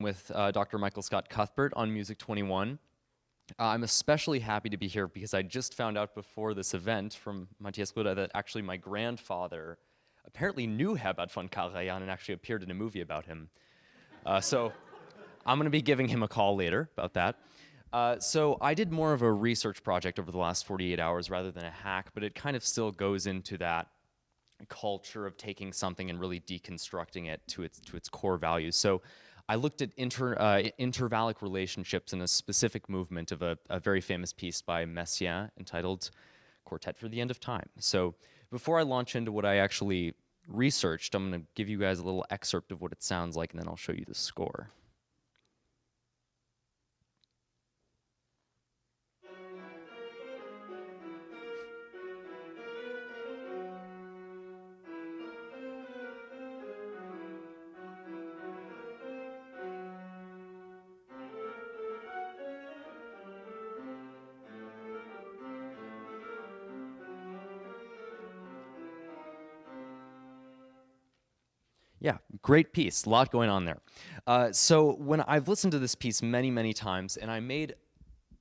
with Dr. Michael Scott Cuthbert on Music 21. I'm especially happy to be here because I just found out before this event from Matthias Kluda that actually my grandfather apparently knew Herbert von Karajan and actually appeared in a movie about him. So I'm going to be giving him a call later about that. So I did more of a research project over the last 48 hours rather than a hack, but it kind of still goes into that culture of taking something and really deconstructing it to its core values. So I looked at intervallic relationships in a specific movement of a very famous piece by Messiaen entitled Quartet for the End of Time. So before I launch into what I actually researched, I'm going to give you guys a little excerpt of what it sounds like, and then I'll show you the score. Yeah, great piece, a lot going on there. So when I've listened to this piece many, many times, and I made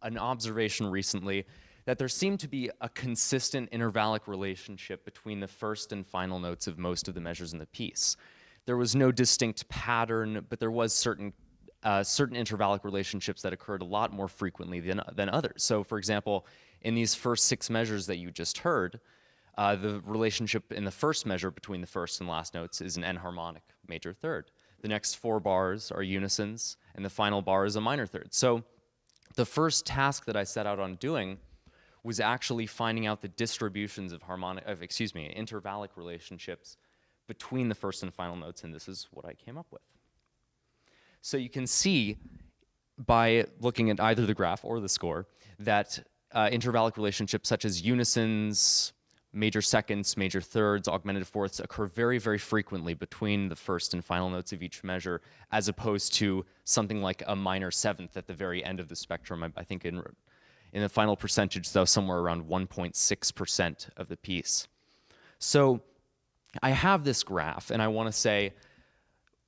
an observation recently that there seemed to be a consistent intervallic relationship between the first and final notes of most of the measures in the piece. There was no distinct pattern, but there was certain intervallic relationships that occurred a lot more frequently than others. So for example, in these first 6 measures that you just heard, the relationship in the first measure between the first and last notes is an enharmonic major third. The next 4 bars are unisons, and the final bar is a minor third. So the first task that I set out on doing was actually finding out the distributions of intervallic relationships between the first and final notes, and this is what I came up with. So you can see by looking at either the graph or the score that intervallic relationships such as unisons, major seconds, major thirds, augmented fourths occur very, very frequently between the first and final notes of each measure, as opposed to something like a minor seventh at the very end of the spectrum. I think in the final percentage, though, somewhere around 1.6% of the piece. So I have this graph, and I want to say,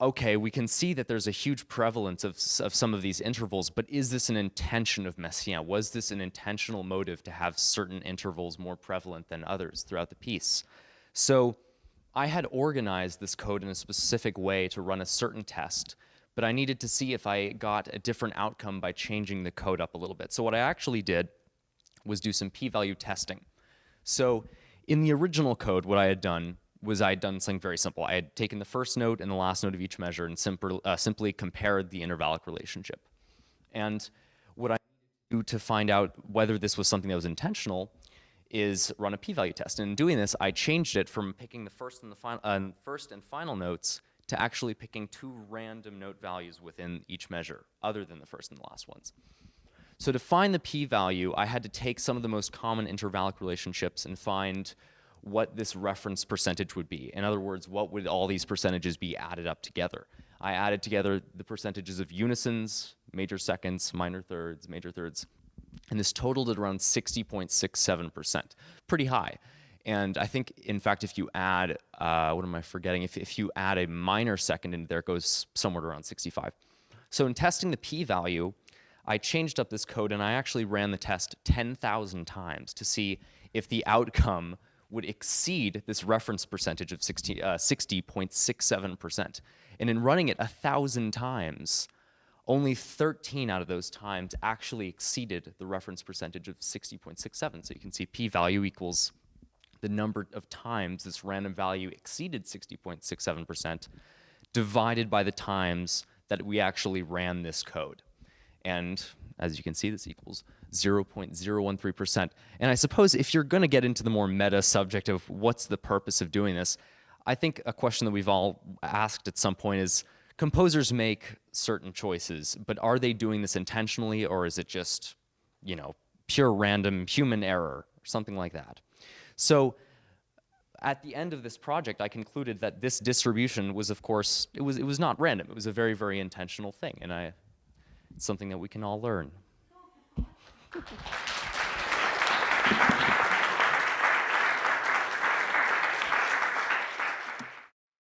okay, we can see that there's a huge prevalence of some of these intervals, but is this an intention of Messiaen? Was this an intentional motive to have certain intervals more prevalent than others throughout the piece? So I had organized this code in a specific way to run a certain test, but I needed to see if I got a different outcome by changing the code up a little bit. So what I actually did was do some p-value testing. So in the original code, what I had done was I had done something very simple. I had taken the first note and the last note of each measure and simply compared the intervallic relationship. And what I needed to do to find out whether this was something that was intentional is run a p-value test. And in doing this, I changed it from picking the first and final notes to actually picking 2 random note values within each measure, other than the first and the last ones. So to find the p-value, I had to take some of the most common intervallic relationships and find what this reference percentage would be. In other words, what would all these percentages be added up together? I added together the percentages of unisons, major seconds, minor thirds, major thirds, and this totaled at around 60.67%. Pretty high. And I think, in fact, if you add, what am I forgetting? If you add a minor second in there, it goes somewhere around 65. So in testing the p-value, I changed up this code and I actually ran the test 10,000 times to see if the outcome would exceed this reference percentage of 60.67%. And in running it 1,000 times, only 13 out of those times actually exceeded the reference percentage of 60.67. So you can see p-value equals the number of times this random value exceeded 60.67% divided by the times that we actually ran this code. And as you can see, this equals 0.013%. And I suppose if you're going to get into the more meta subject of what's the purpose of doing this, I think a question that we've all asked at some point is, composers make certain choices, but are they doing this intentionally, or is it just, you know, pure random human error or something like that? So at the end of this project, I concluded that this distribution was, of course, it was not random. It was a very, very intentional thing, and it's something that we can all learn.